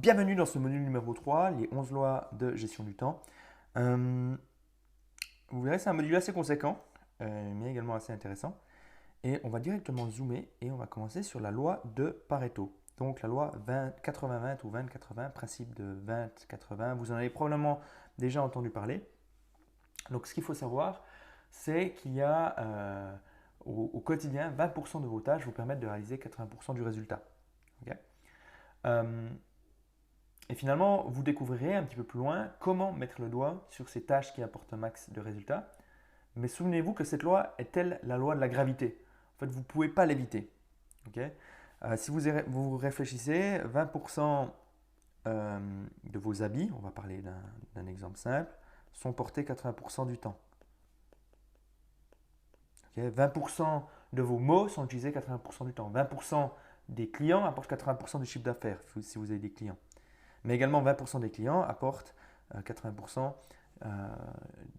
Bienvenue dans ce module numéro 3, les 11 lois de gestion du temps. Vous verrez, c'est un module assez conséquent, mais également assez intéressant. Et on va directement zoomer et on va commencer sur la loi de Pareto. Donc la loi 80-20 ou 20-80, principe de 20-80, vous en avez probablement déjà entendu parler. Donc ce qu'il faut savoir, c'est qu'il y a au quotidien, 20% de vos tâches vous permettent de réaliser 80% du résultat. Okay. Et finalement, vous découvrirez un petit peu plus loin comment mettre le doigt sur ces tâches qui apportent un max de résultats. Mais souvenez-vous que cette loi est telle la loi de la gravité. En fait, vous ne pouvez pas l'éviter. Okay. Si vous réfléchissez, 20% de vos habits, on va parler d'un exemple simple, sont portés 80% du temps. Okay. 20% de vos mots sont utilisés 80% du temps. 20% des clients apportent 80% du chiffre d'affaires si vous avez des clients. Mais également 20% des clients apportent 80%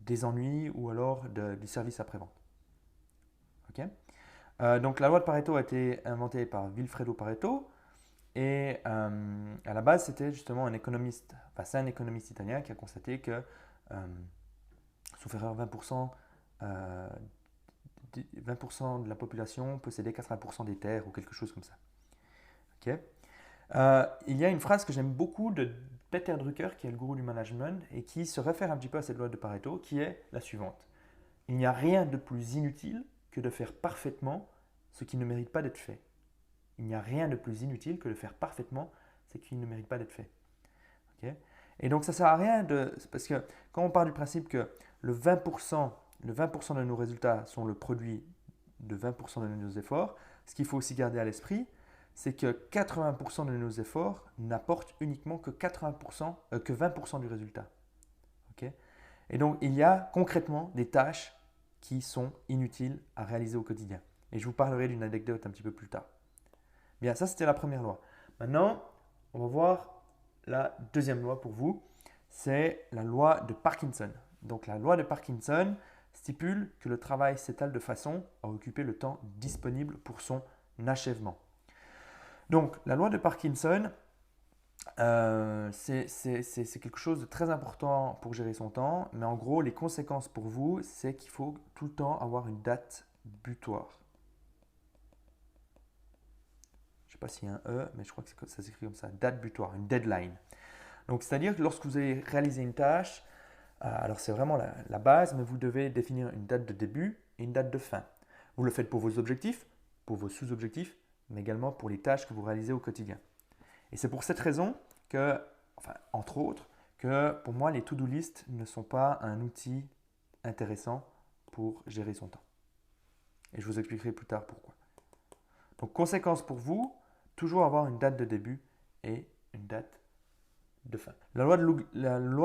des ennuis ou alors du service après-vente. Okay. Donc la loi de Pareto a été inventée par Vilfredo Pareto et à la base c'était justement un économiste, enfin c'est un économiste italien qui a constaté que sauf erreur 20% de la population possédait 80% des terres ou quelque chose comme ça. Okay. Il y a une phrase que j'aime beaucoup de Peter Drucker, qui est le gourou du management, et qui se réfère un petit peu à cette loi de Pareto, qui est la suivante. Il n'y a rien de plus inutile que de faire parfaitement ce qui ne mérite pas d'être fait. Il n'y a rien de plus inutile que de faire parfaitement ce qui ne mérite pas d'être fait. Okay. Et donc ça ne sert à rien parce que quand on part du principe que le 20% de nos résultats sont le produit de 20% de nos efforts, ce qu'il faut aussi garder à l'esprit, c'est que 80% de nos efforts n'apportent uniquement que 20% du résultat. Okay. Et donc, il y a concrètement des tâches qui sont inutiles à réaliser au quotidien. Et je vous parlerai d'une anecdote un petit peu plus tard. Bien, ça c'était la première loi. Maintenant, on va voir la deuxième loi pour vous. C'est la loi de Parkinson. Donc, la loi de Parkinson stipule que le travail s'étale de façon à occuper le temps disponible pour son achèvement. Donc, la loi de Parkinson, c'est quelque chose de très important pour gérer son temps, mais en gros, les conséquences pour vous, c'est qu'il faut tout le temps avoir une date butoir. Je ne sais pas s'il y a un E, mais je crois que ça s'écrit comme ça, date butoir, une deadline. Donc, c'est-à-dire que lorsque vous avez réalisé une tâche, alors c'est vraiment la base, mais vous devez définir une date de début et une date de fin. Vous le faites pour vos objectifs, pour vos sous-objectifs, mais également pour les tâches que vous réalisez au quotidien. Et c'est pour cette raison que, enfin, entre autres, que pour moi, les to-do list ne sont pas un outil intéressant pour gérer son temps. Et je vous expliquerai plus tard pourquoi. Donc, conséquence pour vous, toujours avoir une date de début et une date de fin. La loi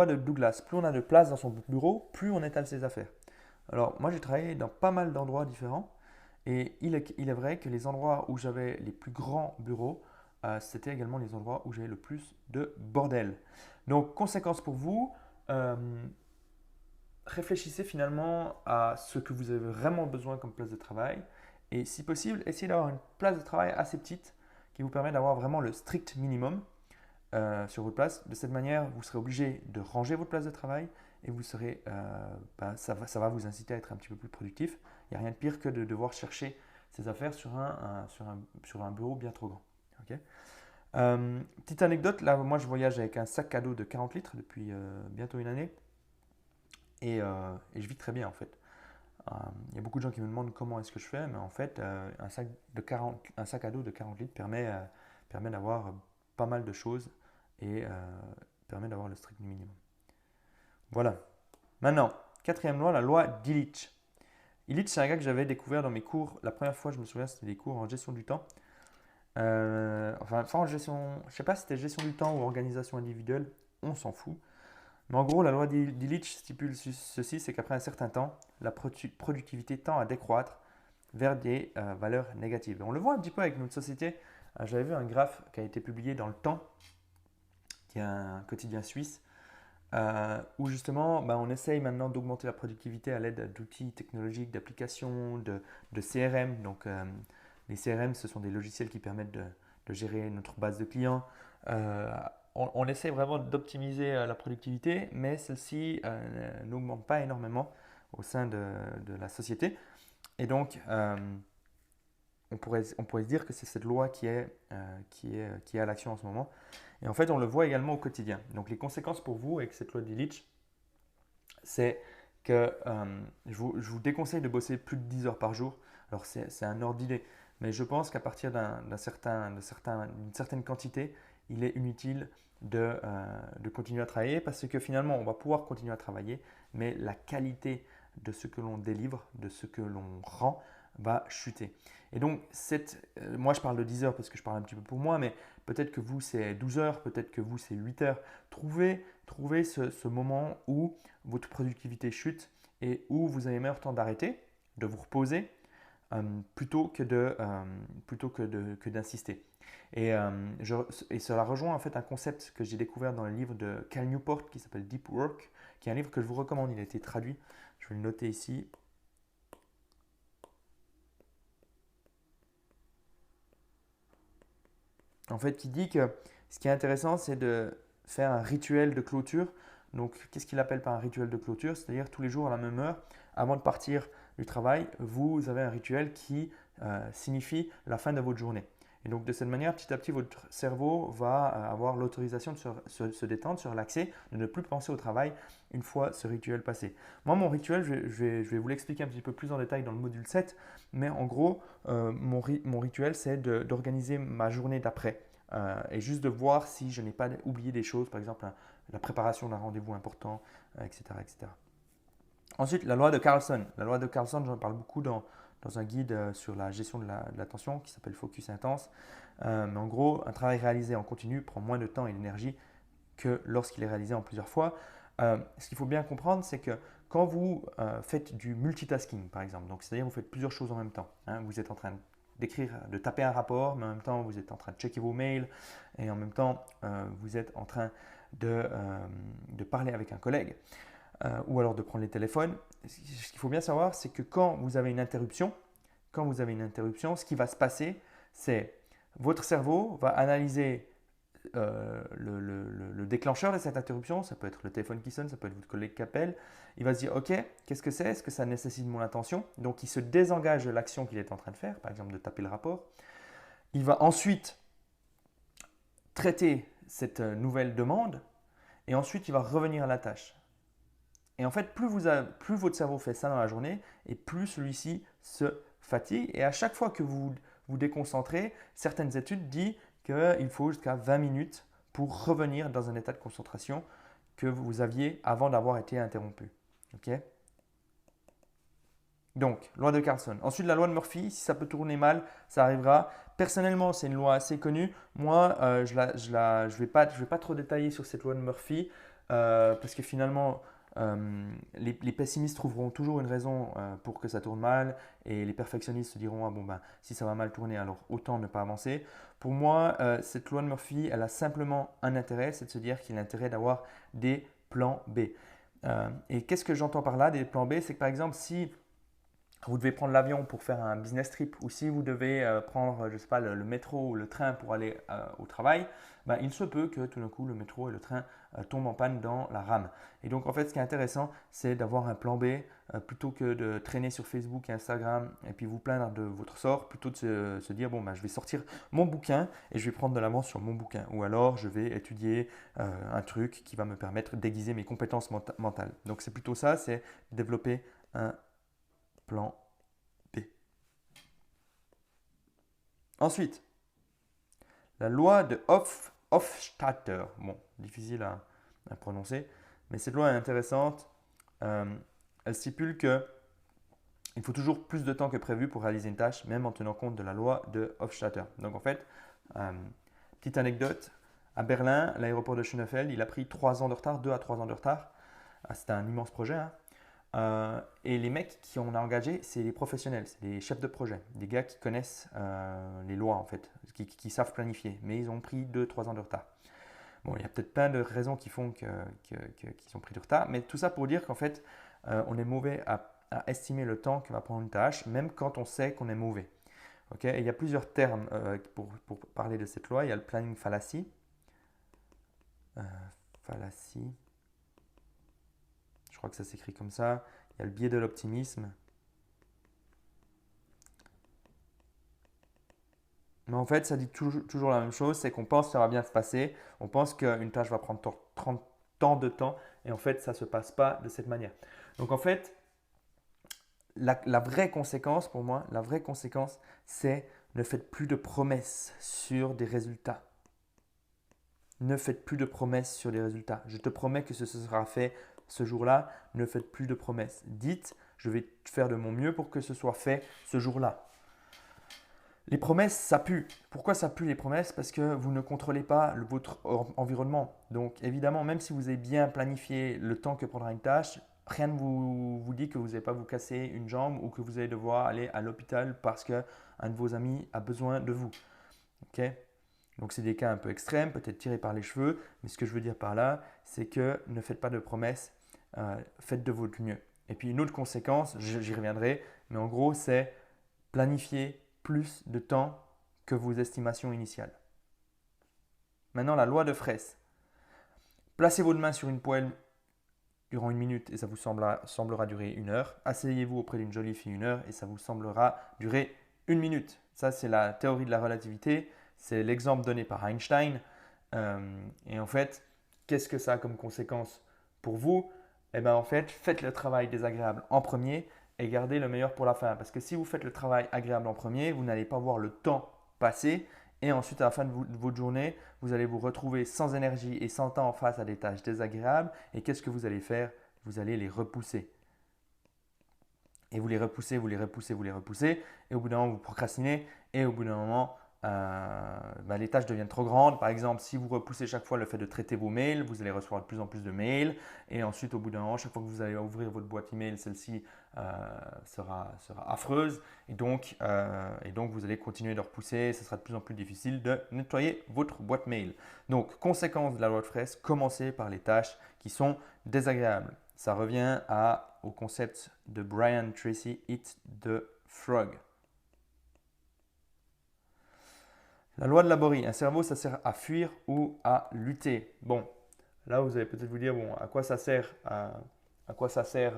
de Douglas, plus on a de place dans son bureau, plus on étale ses affaires. Alors, moi, j'ai travaillé dans pas mal d'endroits différents. Et il est vrai que les endroits où j'avais les plus grands bureaux, c'était également les endroits où j'avais le plus de bordel. Donc, conséquence pour vous, réfléchissez finalement à ce que vous avez vraiment besoin comme place de travail. Et si possible, essayez d'avoir une place de travail assez petite qui vous permet d'avoir vraiment le strict minimum sur votre place. De cette manière, vous serez obligé de ranger votre place de travail et vous serez, ça va vous inciter à être un petit peu plus productif. Il n'y a rien de pire que de devoir chercher ses affaires sur un bureau bien trop grand. Okay. Petite anecdote, là, moi je voyage avec un sac à dos de 40 litres depuis bientôt une année et je vis très bien en fait. Il y a beaucoup de gens qui me demandent comment est-ce que je fais, mais en fait, un sac à dos de 40 litres permet d'avoir pas mal de choses et permet d'avoir le strict minimum. Voilà. Maintenant, quatrième loi, la loi d'Illich. Illich, c'est un gars que j'avais découvert dans mes cours. La première fois, je me souviens, c'était des cours en gestion du temps. En gestion, je ne sais pas si c'était gestion du temps ou organisation individuelle, on s'en fout. Mais en gros, la loi d'Illich stipule ceci, c'est qu'après un certain temps, la productivité tend à décroître vers des valeurs négatives. Et on le voit un petit peu avec notre société. J'avais vu un graphe qui a été publié dans Le Temps, qui est un quotidien suisse, où justement on essaye maintenant d'augmenter la productivité à l'aide d'outils technologiques, d'applications, de CRM. Donc les CRM, ce sont des logiciels qui permettent de gérer notre base de clients on essaie vraiment d'optimiser la productivité, mais celle-ci n'augmente pas énormément au sein de la société. Et donc, on pourrait se dire que c'est cette loi qui est à l'action en ce moment. Et en fait, on le voit également au quotidien. Donc, les conséquences pour vous avec cette loi d'Illich, c'est que je vous déconseille de bosser plus de 10 heures par jour. Alors, c'est un ordre d'idée, mais je pense qu'à partir d'une certaine quantité, il est inutile de continuer à travailler parce que finalement, on va pouvoir continuer à travailler, mais la qualité de ce que l'on délivre, de ce que l'on rend, va chuter. Et donc, moi je parle de 10 heures parce que je parle un petit peu pour moi, mais peut-être que vous c'est 12 heures, peut-être que vous c'est 8 heures. Trouvez ce moment où votre productivité chute et où vous avez meilleur temps d'arrêter, de vous reposer, plutôt que d'insister. Et, et cela rejoint en fait un concept que j'ai découvert dans le livre de Cal Newport qui s'appelle Deep Work, qui est un livre que je vous recommande. Il a été traduit. Je vais le noter ici. En fait, qui dit que ce qui est intéressant, c'est de faire un rituel de clôture. Donc, qu'est-ce qu'il appelle par un rituel de clôture? C'est-à-dire tous les jours à la même heure, avant de partir du travail, vous avez un rituel qui signifie la fin de votre journée. Et donc, de cette manière, petit à petit, votre cerveau va avoir l'autorisation de se détendre, se relaxer, de ne plus penser au travail une fois ce rituel passé. Moi, mon rituel, je vais vous l'expliquer un petit peu plus en détail dans le module 7, mais en gros, mon rituel, c'est d'organiser ma journée d'après et juste de voir si je n'ai pas oublié des choses, par exemple la préparation d'un rendez-vous important, etc., etc. Ensuite, la loi de Carlson. La loi de Carlson, j'en parle beaucoup dans un guide sur la gestion de l'attention qui s'appelle Focus Intense. Mais en gros, un travail réalisé en continu prend moins de temps et d'énergie que lorsqu'il est réalisé en plusieurs fois. Ce qu'il faut bien comprendre, c'est que quand vous faites du multitasking, par exemple, donc c'est-à-dire vous faites plusieurs choses en même temps, hein, vous êtes en train d'écrire, de taper un rapport, mais en même temps vous êtes en train de checker vos mails et en même temps vous êtes en train de parler avec un collègue ou alors de prendre les téléphones. Ce qu'il faut bien savoir, c'est que quand vous avez une interruption, ce qui va se passer, c'est votre cerveau va analyser le déclencheur de cette interruption. Ça peut être le téléphone qui sonne, ça peut être votre collègue qui appelle. Il va se dire, OK, qu'est-ce que c'est? Est-ce que ça nécessite mon attention? Donc, il se désengage de l'action qu'il est en train de faire, par exemple de taper le rapport. Il va ensuite traiter cette nouvelle demande et ensuite, il va revenir à la tâche. Et en fait, plus votre cerveau fait ça dans la journée, et plus celui-ci se fatigue. Et à chaque fois que vous vous déconcentrez, certaines études disent qu'il faut jusqu'à 20 minutes pour revenir dans un état de concentration que vous aviez avant d'avoir été interrompu. Ok? Donc, loi de Carlson. Ensuite, la loi de Murphy, si ça peut tourner mal, ça arrivera. Personnellement, c'est une loi assez connue. Moi, je vais pas trop détailler sur cette loi de Murphy parce que finalement, les pessimistes trouveront toujours une raison pour que ça tourne mal et les perfectionnistes se diront ah bon ben si ça va mal tourner alors autant ne pas avancer. Pour moi, cette loi de Murphy, elle a simplement un intérêt, c'est de se dire qu'il y a l'intérêt d'avoir des plans B. Et qu'est-ce que j'entends par là des plans B? C'est que par exemple si vous devez prendre l'avion pour faire un business trip ou si vous devez prendre, je sais pas, le métro ou le train pour aller au travail, ben, il se peut que tout d'un coup le métro et le train tombent en panne dans la rame. Et donc en fait ce qui est intéressant c'est d'avoir un plan B plutôt que de traîner sur Facebook et Instagram et puis vous plaindre de votre sort, plutôt de se dire bon ben, je vais sortir mon bouquin et je vais prendre de l'avance sur mon bouquin ou alors je vais étudier un truc qui va me permettre d'aiguiser mes compétences mentales. Donc c'est plutôt ça, c'est développer un plan B. Ensuite, la loi de Hofstadter. Bon, difficile à prononcer, mais cette loi est intéressante. Elle stipule que il faut toujours plus de temps que prévu pour réaliser une tâche, même en tenant compte de la loi de Hofstadter. Donc en fait, petite anecdote, à Berlin, l'aéroport de Schönefeld, il a pris 3 ans de retard, 2 à 3 ans de retard. C'était un immense projet, hein. Et les mecs qui on a engagés, c'est les professionnels, c'est les chefs de projet, des gars qui connaissent les lois en fait, qui savent planifier, mais ils ont pris 2-3 ans de retard. Bon, il y a peut-être plein de raisons qui font qu'ils ont pris du retard, mais tout ça pour dire qu'en fait, on est mauvais à estimer le temps que va prendre une tâche, même quand on sait qu'on est mauvais. Okay? Et il y a plusieurs termes pour parler de cette loi. Il y a le planning fallacy. fallacie. Je crois que ça s'écrit comme ça. Il y a le biais de l'optimisme. Mais en fait, ça dit toujours la même chose, c'est qu'on pense que ça va bien se passer, on pense qu'une tâche va prendre tant de temps, et en fait, ça ne se passe pas de cette manière. Donc en fait, la vraie conséquence pour moi, la vraie conséquence, c'est ne faites plus de promesses sur des résultats. Ne faites plus de promesses sur les résultats. Je te promets que ce sera fait ce jour-là. Ne faites plus de promesses. Dites, je vais faire de mon mieux pour que ce soit fait ce jour-là. Les promesses, ça pue. Pourquoi ça pue les promesses? Parce que vous ne contrôlez pas votre environnement. Donc évidemment, même si vous avez bien planifié le temps que prendra une tâche, rien ne vous dit que vous n'allez pas vous casser une jambe ou que vous allez devoir aller à l'hôpital parce qu'un de vos amis a besoin de vous. Ok? Donc c'est des cas un peu extrêmes, peut-être tirés par les cheveux, mais ce que je veux dire par là, c'est que ne faites pas de promesses, faites de votre mieux. Et puis une autre conséquence, j'y reviendrai, mais en gros, c'est planifier plus de temps que vos estimations initiales. Maintenant, la loi de Fraisse. Placez votre main sur une poêle durant 1 minute et ça vous semblera durer 1 heure. Asseyez-vous auprès d'une jolie fille 1 heure et ça vous semblera durer 1 minute. Ça, c'est la théorie de la relativité. C'est l'exemple donné par Einstein. Et en fait, qu'est-ce que ça a comme conséquence pour vous? Eh bien, en fait, faites le travail désagréable en premier et gardez le meilleur pour la fin. Parce que si vous faites le travail agréable en premier, vous n'allez pas voir le temps passer. Et ensuite, à la fin de votre journée, vous allez vous retrouver sans énergie et sans temps face à des tâches désagréables. Et qu'est-ce que vous allez faire? Vous allez les repousser. Et vous les repoussez, vous les repoussez, vous les repoussez. Et au bout d'un moment, vous procrastinez. Et au bout d'un moment, les tâches deviennent trop grandes. Par exemple, si vous repoussez chaque fois le fait de traiter vos mails, vous allez recevoir de plus en plus de mails. Et ensuite, au bout d'un moment, chaque fois que vous allez ouvrir votre boîte email, celle-ci sera affreuse. Et donc, vous allez continuer de repousser. Ce sera de plus en plus difficile de nettoyer votre boîte mail. Donc, conséquence de la loi de Fraisse, commencez par les tâches qui sont désagréables. Ça revient au concept de Brian Tracy, Eat the Frog. La loi de Laborie, un cerveau, ça sert à fuir ou à lutter. Bon, là, vous allez peut-être vous dire, bon, à quoi ça sert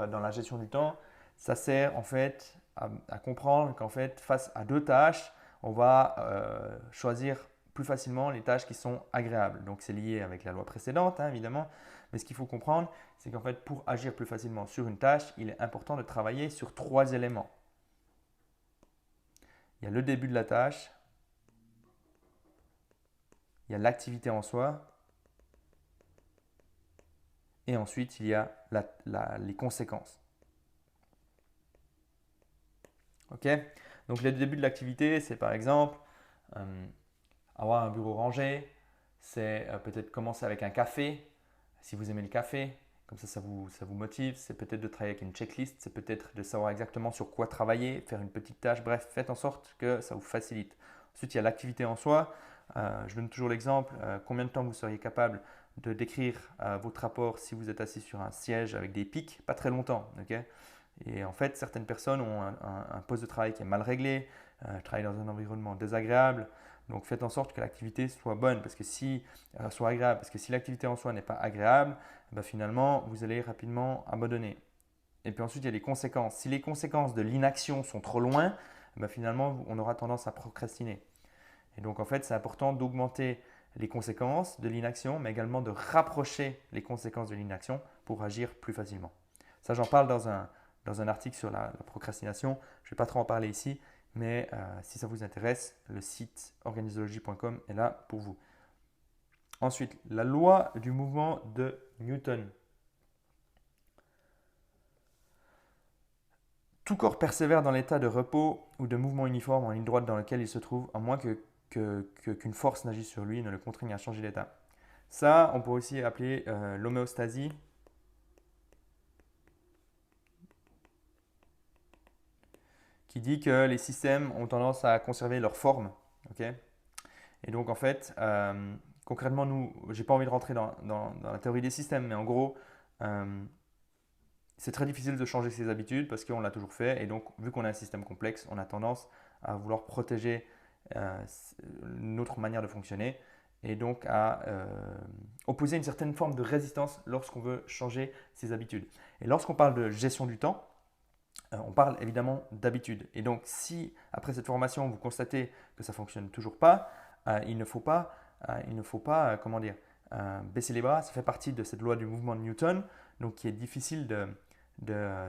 dans la gestion du temps? Ça sert en fait à comprendre qu'en fait, face à deux tâches, on va choisir plus facilement les tâches qui sont agréables. Donc, c'est lié avec la loi précédente, hein, évidemment. Mais ce qu'il faut comprendre, c'est qu'en fait, pour agir plus facilement sur une tâche, il est important de travailler sur 3 éléments. Il y a le début de la tâche, il y a l'activité en soi, et ensuite il y a les conséquences. Ok? Donc le début de l'activité, c'est par exemple avoir un bureau rangé, c'est peut-être commencer avec un café, si vous aimez le café, comme ça vous motive, c'est peut-être de travailler avec une checklist, c'est peut-être de savoir exactement sur quoi travailler, faire une petite tâche, bref, faites en sorte que ça vous facilite. Ensuite, il y a l'activité en soi. Je donne toujours l'exemple, combien de temps vous seriez capable de décrire votre rapport si vous êtes assis sur un siège avec des pics? Pas très longtemps. Okay? Et en fait, certaines personnes ont un poste de travail qui est mal réglé, travaillent dans un environnement désagréable. Donc faites en sorte que l'activité soit bonne, parce que soit agréable, parce que si l'activité en soi n'est pas agréable, finalement, vous allez rapidement abandonner. Et puis ensuite, il y a les conséquences. Si les conséquences de l'inaction sont trop loin, finalement, on aura tendance à procrastiner. Et donc, en fait, c'est important d'augmenter les conséquences de l'inaction, mais également de rapprocher les conséquences de l'inaction pour agir plus facilement. Ça, j'en parle dans un article sur la procrastination. Je ne vais pas trop en parler ici, mais si ça vous intéresse, le site organisology.com est là pour vous. Ensuite, la loi du mouvement de Newton. Tout corps persévère dans l'état de repos ou de mouvement uniforme en ligne droite dans lequel il se trouve, à moins qu'une force n'agisse sur lui et ne le contraigne à changer d'état. Ça, on peut aussi appeler l'homéostasie. Qui dit que les systèmes ont tendance à conserver leur forme. Okay? Et donc, en fait, concrètement, je n'ai pas envie de rentrer dans la théorie des systèmes, mais en gros, c'est très difficile de changer ses habitudes parce qu'on l'a toujours fait. Et donc, vu qu'on a un système complexe, on a tendance à vouloir protéger notre manière de fonctionner. et donc à opposer une certaine forme de résistance lorsqu'on veut changer ses habitudes. Et lorsqu'on parle de gestion du temps, on parle évidemment d'habitude. Et donc, si après cette formation, vous constatez que ça ne fonctionne toujours pas, il ne faut pas, comment dire, baisser les bras. Ça fait partie de cette loi du mouvement de Newton, donc qui est difficile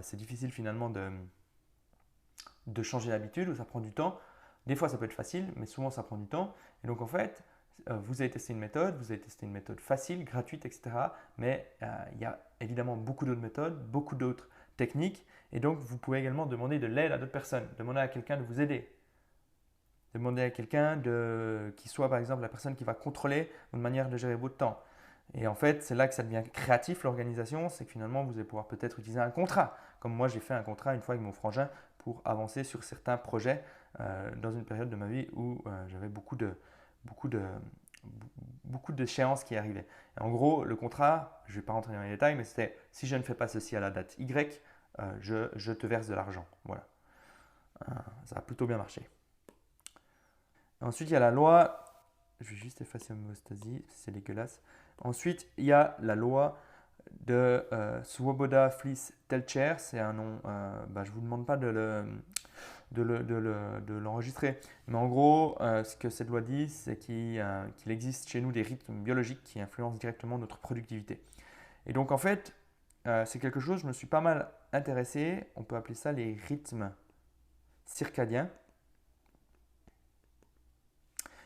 c'est difficile finalement de changer l'habitude, ou ça prend du temps. Des fois, ça peut être facile, mais souvent, ça prend du temps. Et donc, en fait, vous avez testé une méthode facile, gratuite, etc. Mais il y a évidemment beaucoup d'autres méthodes, beaucoup d'autres techniques. Et donc, vous pouvez également demander de l'aide à d'autres personnes, demander à quelqu'un de vous aider. Demander à quelqu'un qui soit, par exemple, la personne qui va contrôler votre manière de gérer votre temps. Et en fait, c'est là que ça devient créatif, l'organisation, c'est que finalement, vous allez pouvoir peut-être utiliser un contrat. Comme moi, j'ai fait un contrat une fois avec mon frangin pour avancer sur certains projets dans une période de ma vie où j'avais beaucoup d'échéances qui arrivaient. Et en gros, le contrat, je ne vais pas rentrer dans les détails, mais c'était si je ne fais pas ceci à la date Y, je te verse de l'argent. Voilà. Ça a plutôt bien marché. Ensuite, il y a la loi. Je vais juste effacer l'homéostasie, c'est dégueulasse. Ensuite, il y a la loi de Swoboda Fliss Telcher. C'est un nom, je ne vous demande pas de l'enregistrer. Mais en gros, ce que cette loi dit, c'est qu'il existe chez nous des rythmes biologiques qui influencent directement notre productivité. Et donc, en fait, c'est quelque chose, je me suis pas mal intéressé. On peut appeler ça les rythmes circadiens.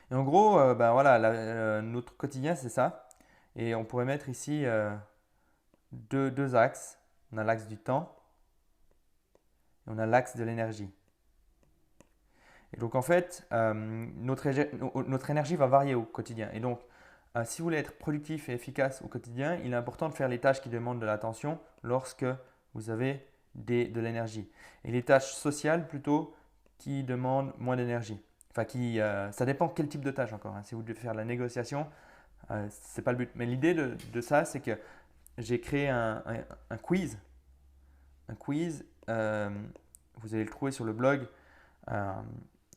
Et en gros, voilà, notre quotidien, c'est ça. Et on pourrait mettre ici deux axes. On a l'axe du temps et on a l'axe de l'énergie. Et donc en fait, notre énergie va varier au quotidien. Et donc, si vous voulez être productif et efficace au quotidien, il est important de faire les tâches qui demandent de l'attention lorsque vous avez de l'énergie. Et les tâches sociales plutôt qui demandent moins d'énergie. Enfin, ça dépend quel type de tâche encore. Hein. Si vous devez faire de la négociation, ce n'est pas le but. Mais l'idée de ça, c'est que j'ai créé un quiz. Un quiz, vous allez le trouver sur le blog.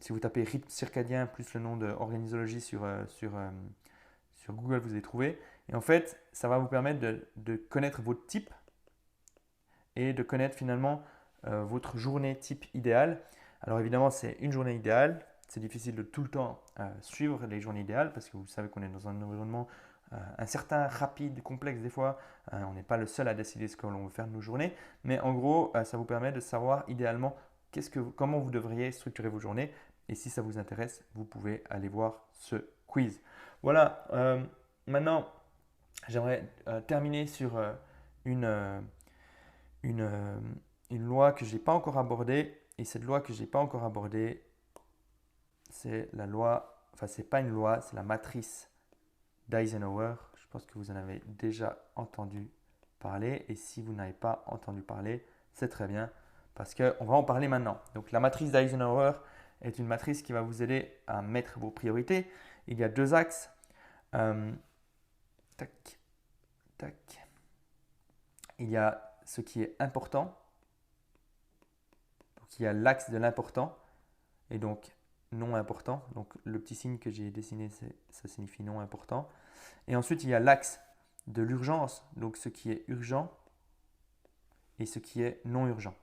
Si vous tapez rythme circadien plus le nom de organisologie sur Google, vous allez trouver. Et en fait, ça va vous permettre de connaître votre type et de connaître finalement votre journée type idéale. Alors évidemment, c'est une journée idéale. C'est difficile de tout le temps suivre les journées idéales parce que vous savez qu'on est dans un environnement incertain, rapide, complexe des fois. On n'est pas le seul à décider ce que l'on veut faire de nos journées. Mais en gros, ça vous permet de savoir idéalement comment vous devriez structurer vos journées. Et si ça vous intéresse, vous pouvez aller voir ce quiz. Voilà, maintenant, j'aimerais terminer sur une loi que je n'ai pas encore abordée. Et cette loi que je n'ai pas encore abordée, c'est la loi, enfin, c'est pas une loi, c'est la matrice d'Eisenhower. Je pense que vous en avez déjà entendu parler. Et si vous n'avez pas entendu parler, c'est très bien parce qu'on va en parler maintenant. Donc, la matrice d'Eisenhower est une matrice qui va vous aider à mettre vos priorités. Il y a deux axes. Tac, tac. Il y a ce qui est important. Donc, il y a l'axe de l'important et donc non important. Donc, le petit signe que j'ai dessiné, ça signifie non important. Et ensuite, il y a l'axe de l'urgence, donc ce qui est urgent et ce qui est non urgent.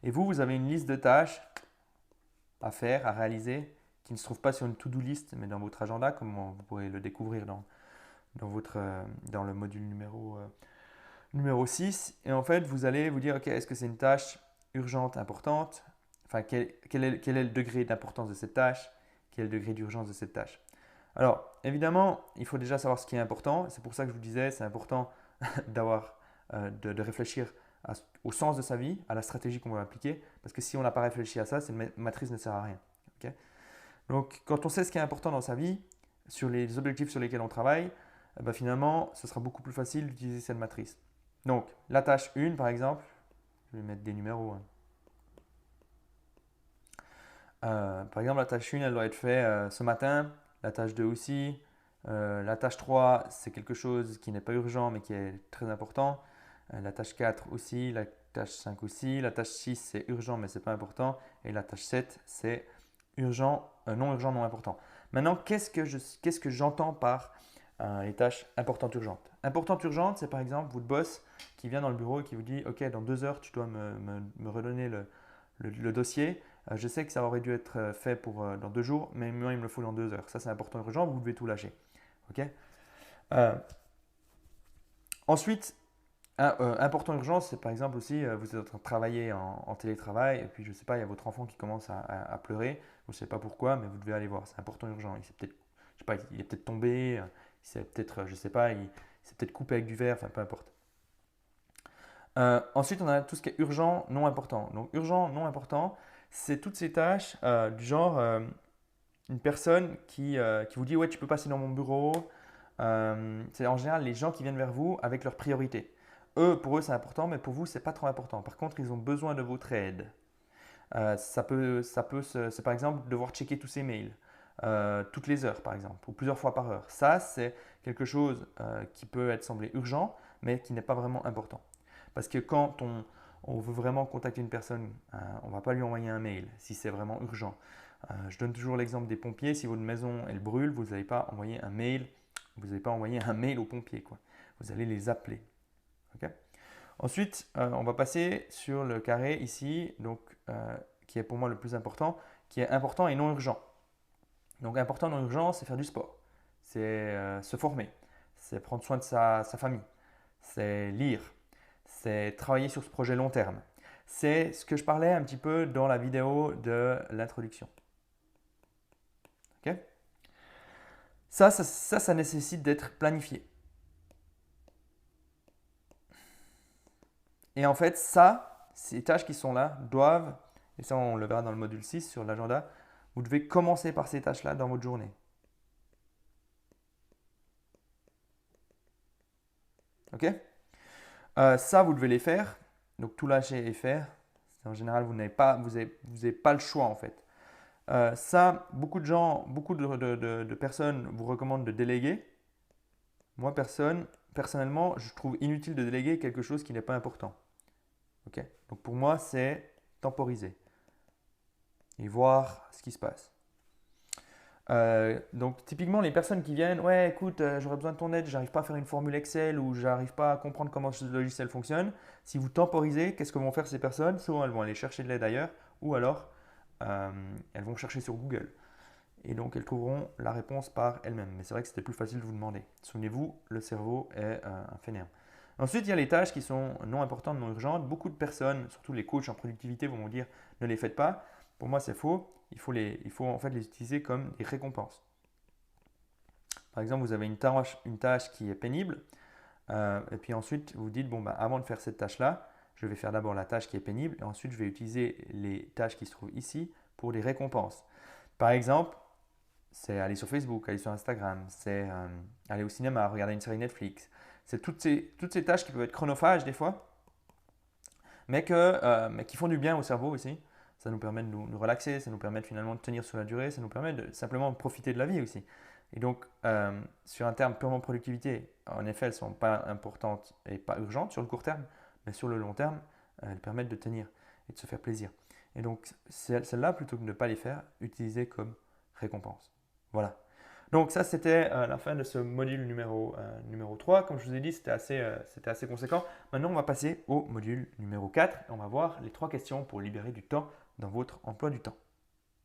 Et vous avez une liste de tâches à faire, à réaliser, qui ne se trouve pas sur une to-do list, mais dans votre agenda, comme vous pourrez le découvrir dans le module numéro 6. Et en fait, vous allez vous dire, ok, est-ce que c'est une tâche urgente, importante? Enfin, quel est le degré d'importance de cette tâche? Quel est le degré d'urgence de cette tâche? Alors, évidemment, il faut déjà savoir ce qui est important. C'est pour ça que je vous disais, c'est important de réfléchir au sens de sa vie, à la stratégie qu'on va appliquer. Parce que si on n'a pas réfléchi à ça, cette matrice ne sert à rien. Okay. Donc, quand on sait ce qui est important dans sa vie, sur les objectifs sur lesquels on travaille, finalement, ce sera beaucoup plus facile d'utiliser cette matrice. Donc, la tâche 1, par exemple, je vais mettre des numéros. Par exemple, la tâche 1, elle doit être faite ce matin. La tâche 2 aussi. La tâche 3, c'est quelque chose qui n'est pas urgent, mais qui est très important. La tâche 4 aussi. La tâche 5 aussi. La tâche 6, c'est urgent, mais ce n'est pas important. Et la tâche 7, c'est urgent, non urgent, non important. Maintenant, qu'est-ce que j'entends par les tâches importantes urgentes? Importantes urgentes, c'est par exemple votre boss qui vient dans le bureau et qui vous dit ok, dans 2 heures, tu dois me redonner le dossier. Je sais que ça aurait dû être fait dans 2 jours, mais moi, il me le faut dans 2 heures. Ça, c'est important urgent, vous devez tout lâcher. Ok. Euh, Ensuite, important urgence, c'est par exemple aussi, vous êtes en train de travailler en télétravail, et puis je ne sais pas, il y a votre enfant qui commence à pleurer, vous ne savez pas pourquoi, mais vous devez aller voir, c'est important urgent. Il s'est peut-être, je sais pas, il est peut-être tombé, il s'est peut-être, je sais pas, il s'est peut-être coupé avec du verre, enfin peu importe. Ensuite, on a tout ce qui est urgent, non important. Donc urgent, non important, c'est toutes ces tâches du genre une personne qui vous dit ouais, tu peux passer dans mon bureau. C'est en général les gens qui viennent vers vous avec leurs priorités. Pour eux, c'est important, mais pour vous, c'est pas trop important. Par contre, ils ont besoin de votre aide. C'est par exemple devoir checker tous ces mails toutes les heures, par exemple, ou plusieurs fois par heure. Ça, c'est quelque chose qui peut être semblé urgent, mais qui n'est pas vraiment important. Parce que quand on veut vraiment contacter une personne, on ne va pas lui envoyer un mail si c'est vraiment urgent. Je donne toujours l'exemple des pompiers. Si votre maison elle brûle, vous n'allez pas envoyer un mail. Vous n'allez pas envoyer un mail aux pompiers, quoi. Vous allez les appeler. Ok. Ensuite, on va passer sur le carré ici, donc, qui est pour moi le plus important, qui est important et non urgent. Donc important et non urgent, c'est faire du sport, c'est se former, c'est prendre soin de sa famille, c'est lire, c'est travailler sur ce projet long terme. C'est ce que je parlais un petit peu dans la vidéo de l'introduction. Ok. Ça nécessite d'être planifié. Et en fait, ces tâches qui sont là doivent, et ça on le verra dans le module 6 sur l'agenda, vous devez commencer par ces tâches-là dans votre journée. Ok. Ça, vous devez les faire. Donc tout lâcher et faire. En général, vous n'avez pas le choix en fait. Ça, beaucoup de gens, beaucoup de personnes vous recommandent de déléguer. Moi, personnellement, je trouve inutile de déléguer quelque chose qui n'est pas important. Ok. Donc pour moi, c'est temporiser et voir ce qui se passe. Donc typiquement les personnes qui viennent, ouais écoute, j'aurais besoin de ton aide, j'arrive pas à faire une formule Excel ou j'arrive pas à comprendre comment ce logiciel fonctionne. Si vous temporisez, qu'est-ce que vont faire ces personnes? Souvent elles vont aller chercher de l'aide ailleurs ou alors elles vont chercher sur Google. Et donc elles trouveront la réponse par elles-mêmes. Mais c'est vrai que c'était plus facile de vous demander. Souvenez-vous, le cerveau est un fainéant. Ensuite, il y a les tâches qui sont non importantes, non urgentes. Beaucoup de personnes, surtout les coachs en productivité, vont vous dire ne les faites pas. Pour moi, c'est faux. Il faut en fait les utiliser comme des récompenses. Par exemple, vous avez une tâche qui est pénible, et puis ensuite vous dites bon, bah, avant de faire cette tâche-là, je vais faire d'abord la tâche qui est pénible, et ensuite je vais utiliser les tâches qui se trouvent ici pour des récompenses. Par exemple, c'est aller sur Facebook, aller sur Instagram, c'est aller au cinéma, regarder une série Netflix. C'est toutes ces tâches qui peuvent être chronophages des fois, mais qui font du bien au cerveau aussi. Ça nous permet de nous relaxer, ça nous permet finalement de tenir sur la durée, ça nous permet de simplement profiter de la vie aussi. Et donc, sur un terme purement productivité, en effet, elles ne sont pas importantes et pas urgentes sur le court terme, mais sur le long terme, elles permettent de tenir et de se faire plaisir. Et donc, celles-là, plutôt que de ne pas les faire, utiliser comme récompense. Voilà. Donc ça, c'était la fin de ce module numéro 3. Comme je vous ai dit, c'était assez conséquent. Maintenant, on va passer au module numéro 4 et on va voir les 3 questions pour libérer du temps dans votre emploi du temps.